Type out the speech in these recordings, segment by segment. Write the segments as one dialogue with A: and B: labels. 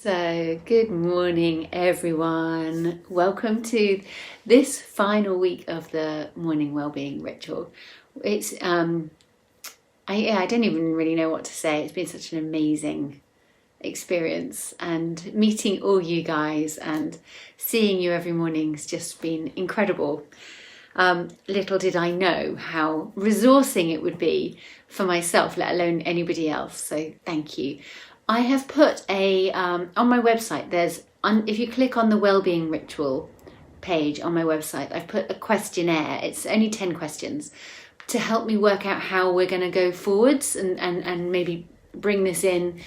A: So, good morning, everyone. Welcome to this final week of the morning wellbeing ritual. It's I don't even really know what to say. It's been such an amazing experience, and meeting all you guys and seeing you every morning has just been incredible. Little did I know how resourcing it would be for myself, let alone anybody else. So, thank you. I have put on my website, if you click on the wellbeing ritual page on my website, I've put a questionnaire. It's only 10 questions to help me work out how we're going to go forwards and maybe bring this in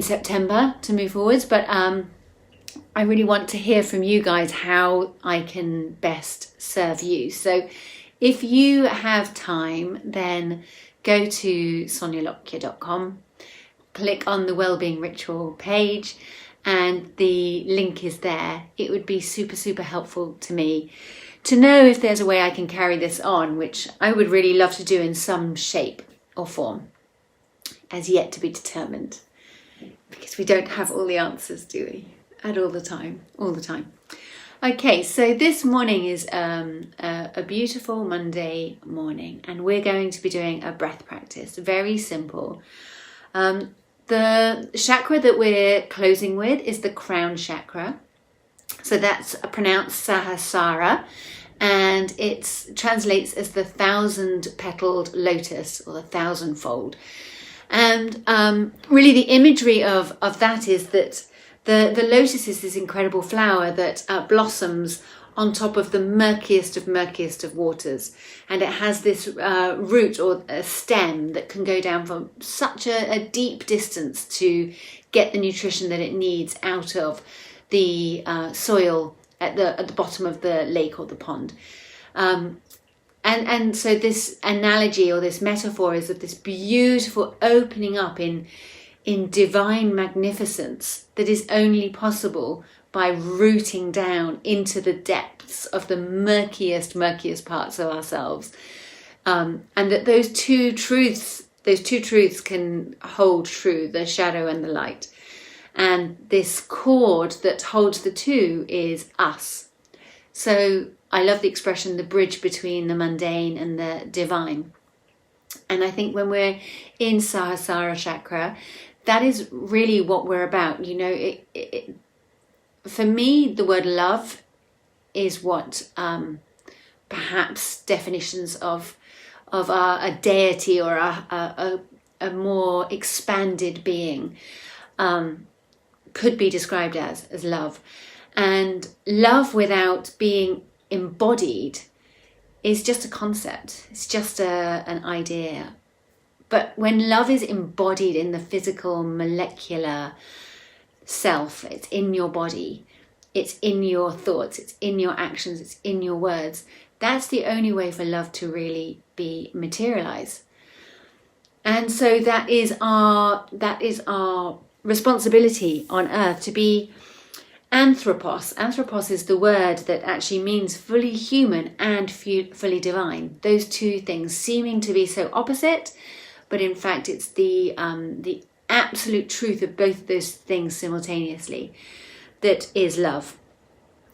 A: September to move forwards. But I really want to hear from you guys how I can best serve you. So if you have time, then go to sonialockyer.com. Click on the wellbeing ritual page and the link is there. It would be super helpful to me to know if there's a way I can carry this on, which I would really love to do in some shape or form, as yet to be determined, because we don't have all the answers, do we? All the time. Okay, so this morning is a beautiful Monday morning, and we're going to be doing a breath practice, very simple. The chakra that we're closing with is the crown chakra. So that's pronounced Sahasrara, and it translates as the 1,000-petaled lotus, or the thousandfold. And really the imagery of that is that the lotus is this incredible flower that blossoms on top of the murkiest of waters, and it has this root or a stem that can go down from such a deep distance to get the nutrition that it needs out of the soil at the bottom of the lake or the pond. And so this analogy or this metaphor is of this beautiful opening up in divine magnificence that is only possible by rooting down into the depths of the murkiest parts of ourselves. And that those two truths can hold true, the shadow and the light. And this cord that holds the two is us. So I love the expression, the bridge between the mundane and the divine. And I think when we're in Sahasrara Chakra, that is really what we're about. You know, for me, the word love is what perhaps definitions of a deity or a more expanded being could be described as love. And love without being embodied is just a concept. It's just an idea. But when love is embodied in the physical, molecular self, it's in your body, it's in your thoughts, it's in your actions, it's in your words, that's the only way for love to really be materialized. And so that is our responsibility on earth, to be anthropos. Anthropos is the word that actually means fully human and fully divine. Those two things seeming to be so opposite, but in fact it's the absolute truth of both of those things simultaneously that is love.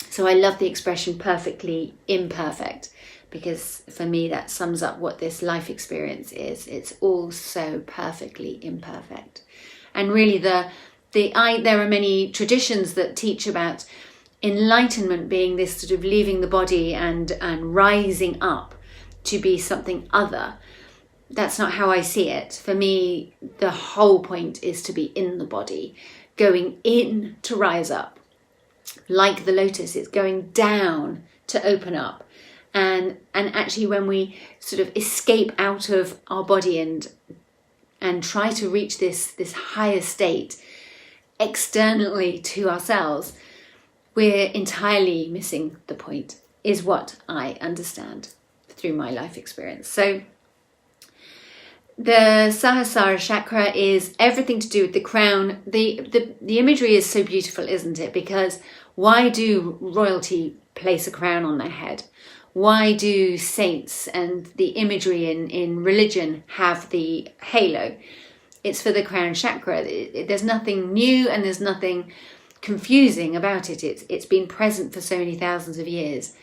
A: So I love the expression perfectly imperfect, because for me that sums up what this life experience is. It's all so perfectly imperfect. And really there are many traditions that teach about enlightenment being this sort of leaving the body and rising up to be something other. That's not how I see it. For me, the whole point is to be in the body, going in to rise up. Like the lotus, it's going down to open up. And actually when we sort of escape out of our body and try to reach this higher state externally to ourselves, we're entirely missing the point, is what I understand through my life experience. So the Sahasrara Chakra is everything to do with the crown. The imagery is so beautiful, isn't it? Because why do royalty place a crown on their head? Why do saints and the imagery in religion have the halo? It's for the crown chakra. There's nothing new and there's nothing confusing about it. It's been present for so many thousands of years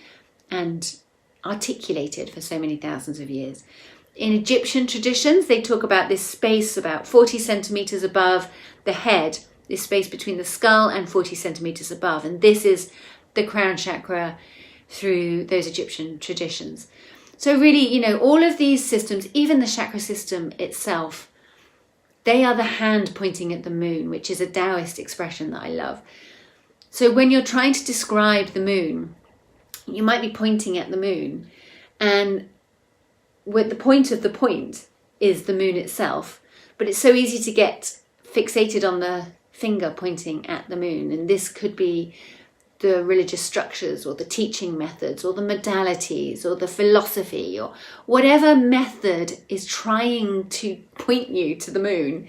A: and articulated for so many thousands of years. In Egyptian traditions, they talk about this space about 40 centimeters above the head, this space between the skull and 40 centimeters above. And this is the crown chakra through those Egyptian traditions. So really, you know, all of these systems, even the chakra system itself, they are the hand pointing at the moon, which is a Taoist expression that I love. So when you're trying to describe the moon, you might be pointing at the moon, and with the point of the point is the moon itself. But it's so easy to get fixated on the finger pointing at the moon. And this could be the religious structures or the teaching methods or the modalities or the philosophy or whatever method is trying to point you to the moon.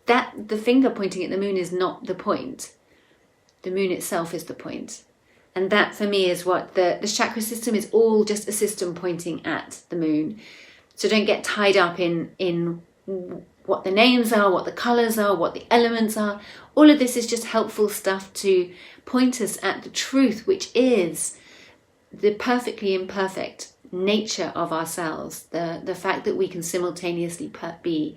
A: That the finger pointing at the moon is not the point. The moon itself is the point. And that for me is what the chakra system is, all just a system pointing at the moon. So don't get tied up in what the names are, what the colours are, what the elements are. All of this is just helpful stuff to point us at the truth, which is the perfectly imperfect nature of ourselves. The fact that we can simultaneously be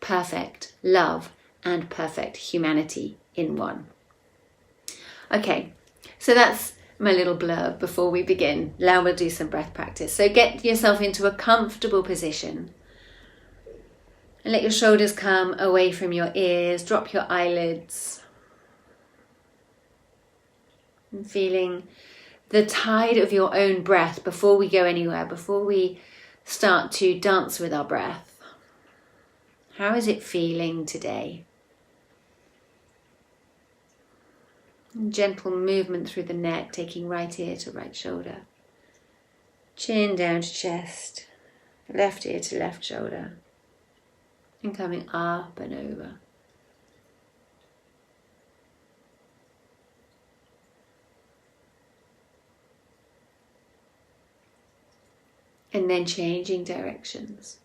A: perfect love and perfect humanity in one. Okay, so that's my little blurb before we begin. Now we'll do some breath practice. So get yourself into a comfortable position. And let your shoulders come away from your ears. Drop your eyelids. And feeling the tide of your own breath before we go anywhere, before we start to dance with our breath. How is it feeling today? And gentle movement through the neck, taking right ear to right shoulder. Chin down to chest. Left ear to left shoulder. And coming up and over. And then changing directions.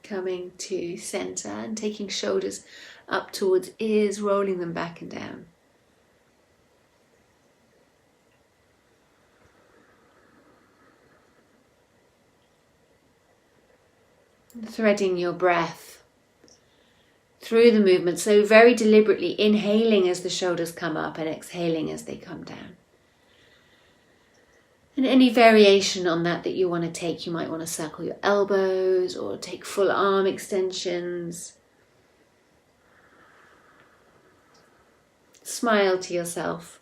A: Coming to center and taking shoulders up towards ears, rolling them back and down. Threading your breath through the movement, so very deliberately inhaling as the shoulders come up and exhaling as they come down. And any variation on that you want to take, you might want to circle your elbows or take full arm extensions. Smile to yourself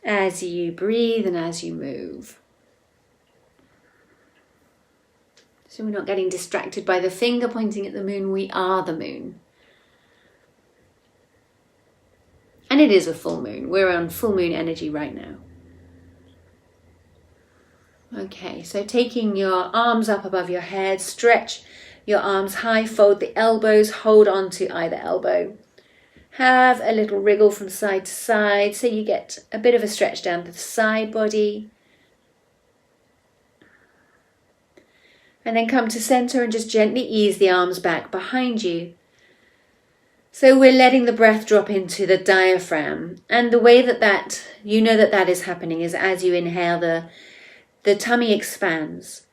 A: as you breathe and as you move. So we're not getting distracted by the finger pointing at the moon. We are the moon. And it is a full moon. We're on full moon energy right now. Okay, so taking your arms up above your head, stretch your arms high, fold the elbows, hold on to either elbow. Have a little wriggle from side to side so you get a bit of a stretch down the side body. And then come to center and just gently ease the arms back behind you. So we're letting the breath drop into the diaphragm. And the way that you know that is happening is as you inhale, the tummy expands.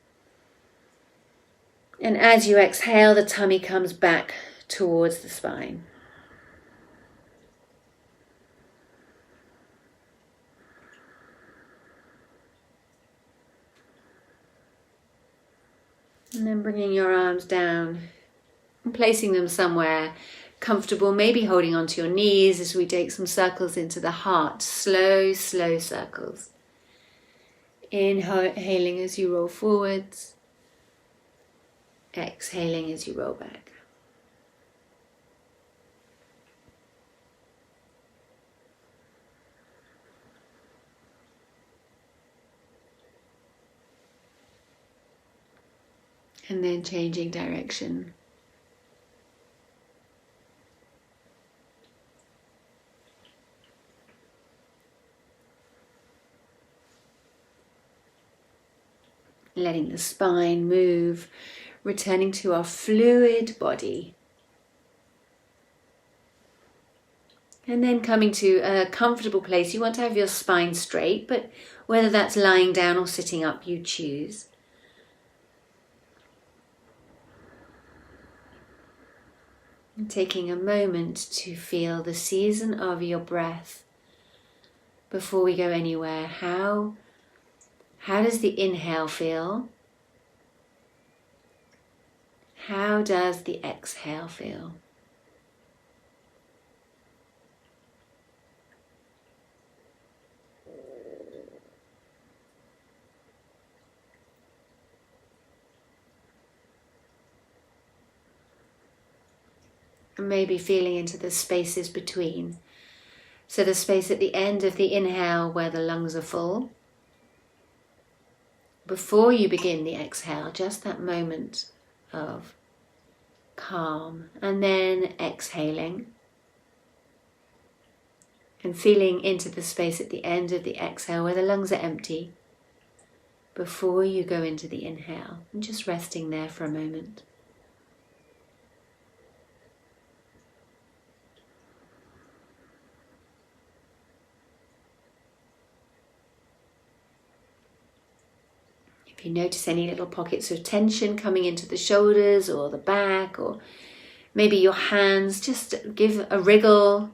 A: And as you exhale, the tummy comes back towards the spine. And then bringing your arms down and placing them somewhere comfortable, maybe holding onto your knees as we take some circles into the heart. Slow, slow circles. Inhaling as you roll forwards. Exhaling as you roll back. And then changing direction. Letting the spine move, returning to our fluid body. And then coming to a comfortable place. You want to have your spine straight, but whether that's lying down or sitting up, you choose. And taking a moment to feel the season of your breath before we go anywhere. How does the inhale feel? How does the exhale feel? And maybe feeling into the spaces between. So the space at the end of the inhale where the lungs are full. Before you begin the exhale, just that moment of calm. And then exhaling. And feeling into the space at the end of the exhale where the lungs are empty. Before you go into the inhale. And just resting there for a moment. If you notice any little pockets of tension coming into the shoulders or the back, or maybe your hands, just give a wriggle.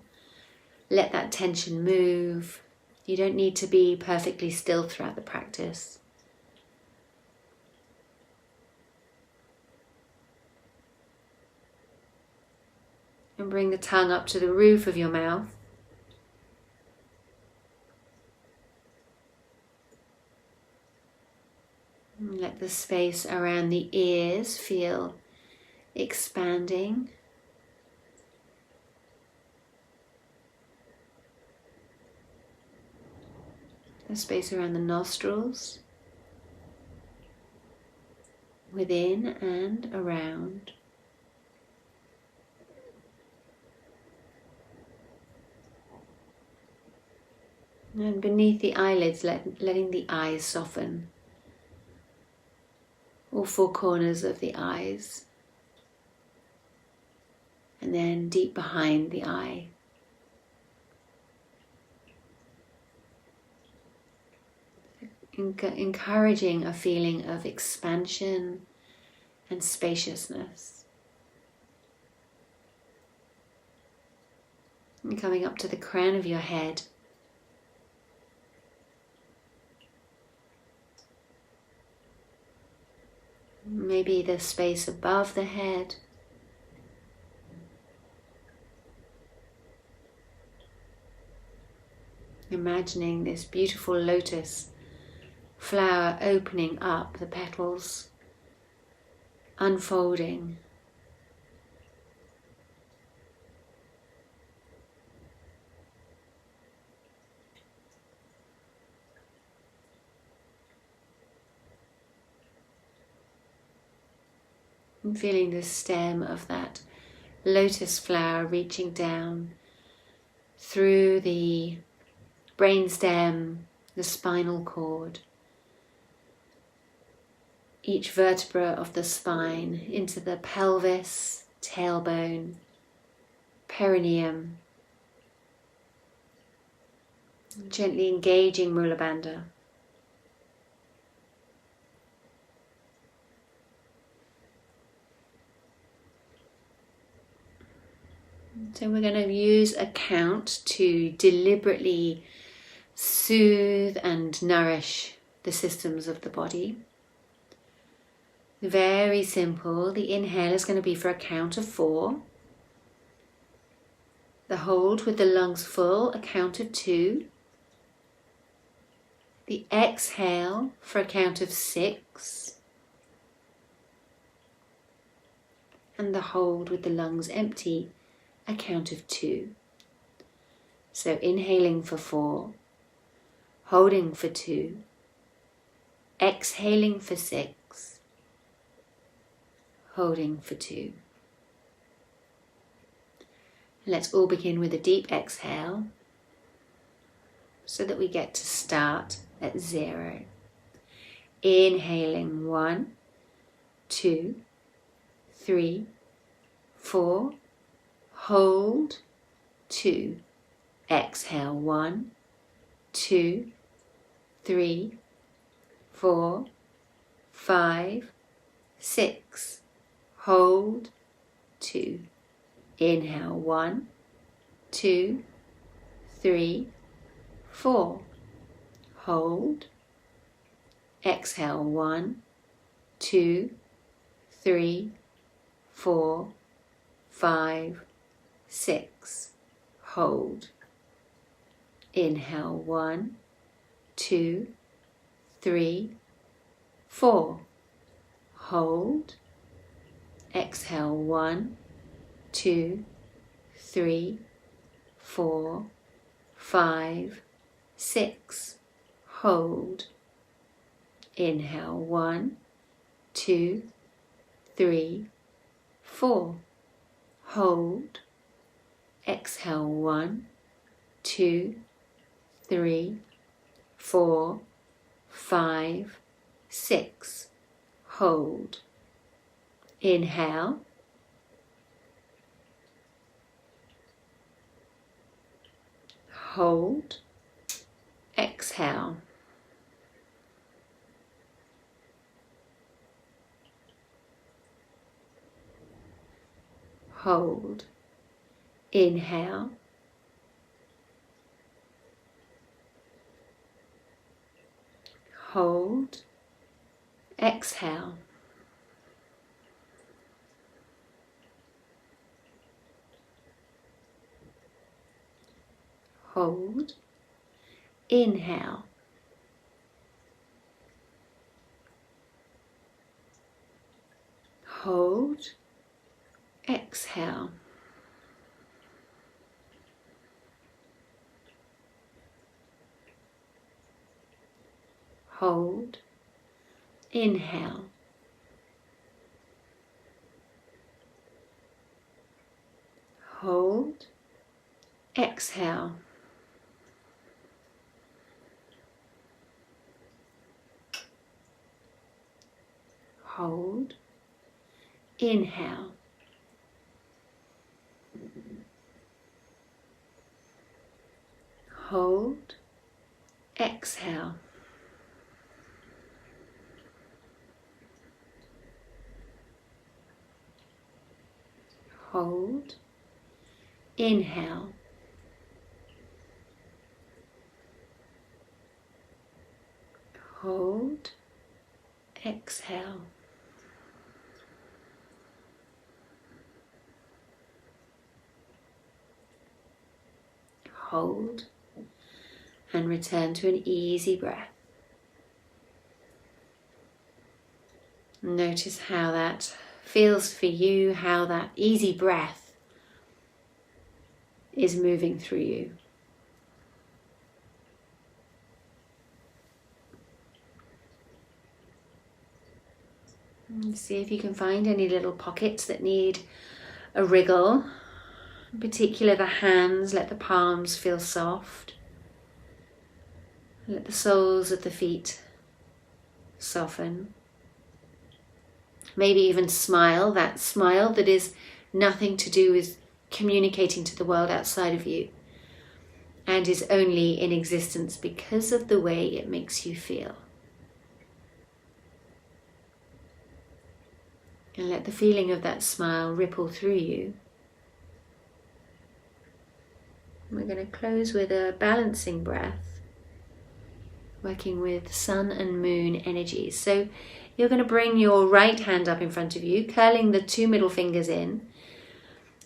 A: Let that tension move. You don't need to be perfectly still throughout the practice. And bring the tongue up to the roof of your mouth. Let the space around the ears feel expanding. The space around the nostrils, within and around. And beneath the eyelids, letting the eyes soften. All four corners of the eyes. And then deep behind the eye. Encouraging a feeling of expansion and spaciousness. And coming up to the crown of your head. Maybe the space above the head. Imagining this beautiful lotus flower opening up, the petals unfolding. And feeling the stem of that lotus flower reaching down through the brainstem, the spinal cord, each vertebra of the spine into the pelvis, tailbone, perineum, gently engaging Mula Bandha. So we're going to use a count to deliberately soothe and nourish the systems of the body. Very simple. The inhale is going to be for a count of 4. The hold with the lungs full, a count of 2. The exhale for a count of 6. And the hold with the lungs empty, a count of 2. So inhaling for 4, holding for 2, exhaling for 6, holding for 2. Let's all begin with a deep exhale so that we get to start at 0. Inhaling 1, 2, 3, 4. Hold 2. Exhale 1, 2, 3, 4, 5, 6. Hold 2. Inhale 1, 2, 3, 4. Hold. Exhale 1, 2, 3, 4, 5, 6. Hold. Inhale 1, 2, 3, 4. Hold. Exhale 1, 2, 3, 4, 5, 6. Hold. Inhale 1, 2, 3, 4. Hold. Exhale 1, 2, 3, 4, 5, 6. Hold. Inhale. Hold. Exhale. Hold. Inhale. Hold. Exhale. Hold. Inhale. Hold. Exhale. Hold. Inhale. Hold. Exhale. Hold. Inhale. Hold. Exhale. Hold. Inhale. Hold. Exhale. Hold. And return to an easy breath. Notice how that feels for you, how that easy breath is moving through you. And see if you can find any little pockets that need a wriggle. In particular the hands, let the palms feel soft. Let the soles of the feet soften. Maybe even smile, that smile that is nothing to do with communicating to the world outside of you and is only in existence because of the way it makes you feel. And let the feeling of that smile ripple through you. We're going to close with a balancing breath, working with sun and moon energies. So you're going to bring your right hand up in front of you, curling the 2 middle fingers in.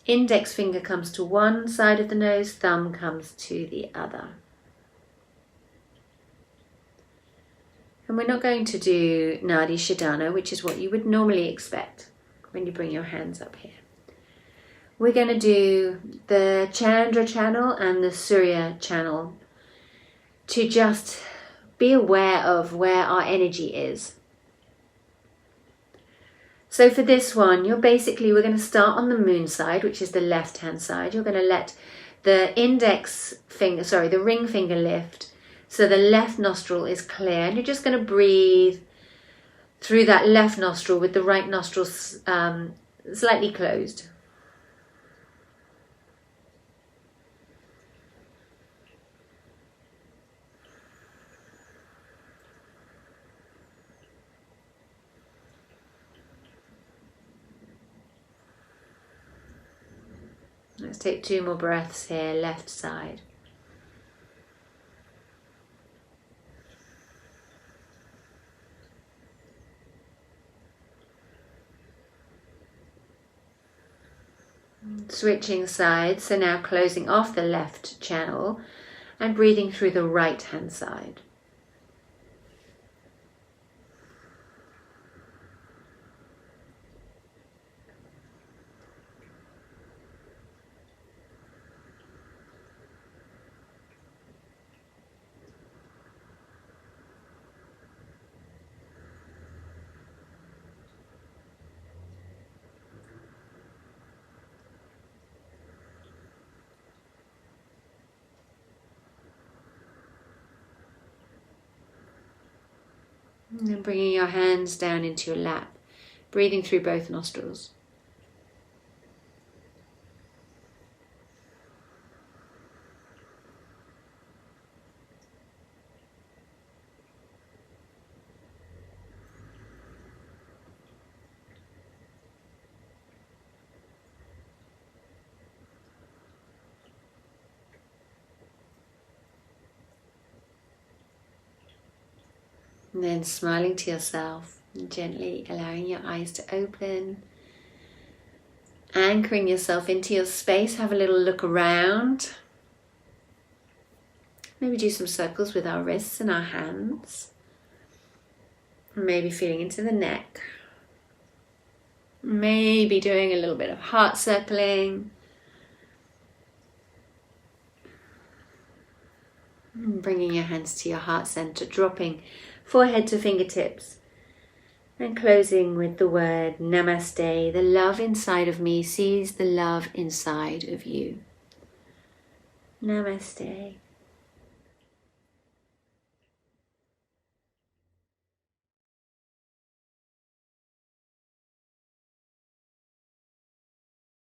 A: Index finger comes to one side of the nose, thumb comes to the other. And we're not going to do Nadi Shodhana, which is what you would normally expect when you bring your hands up here. We're going to do the Chandra channel and the Surya channel to just be aware of where our energy is. So for this one, we're going to start on the moon side, which is the left hand side. You're going to let the the ring finger lift so the left nostril is clear, and you're just going to breathe through that left nostril with the right nostril slightly closed. Let's take 2 more breaths here, left side. Switching sides, so now closing off the left channel and breathing through the right hand side. And then bringing your hands down into your lap, breathing through both nostrils. And then smiling to yourself and gently allowing your eyes to open. Anchoring yourself into your space, have a little look around. Maybe do some circles with our wrists and our hands. Maybe feeling into the neck. Maybe doing a little bit of heart circling. And bringing your hands to your heart center, dropping forehead to fingertips. And closing with the word Namaste. The love inside of me sees the love inside of you. Namaste.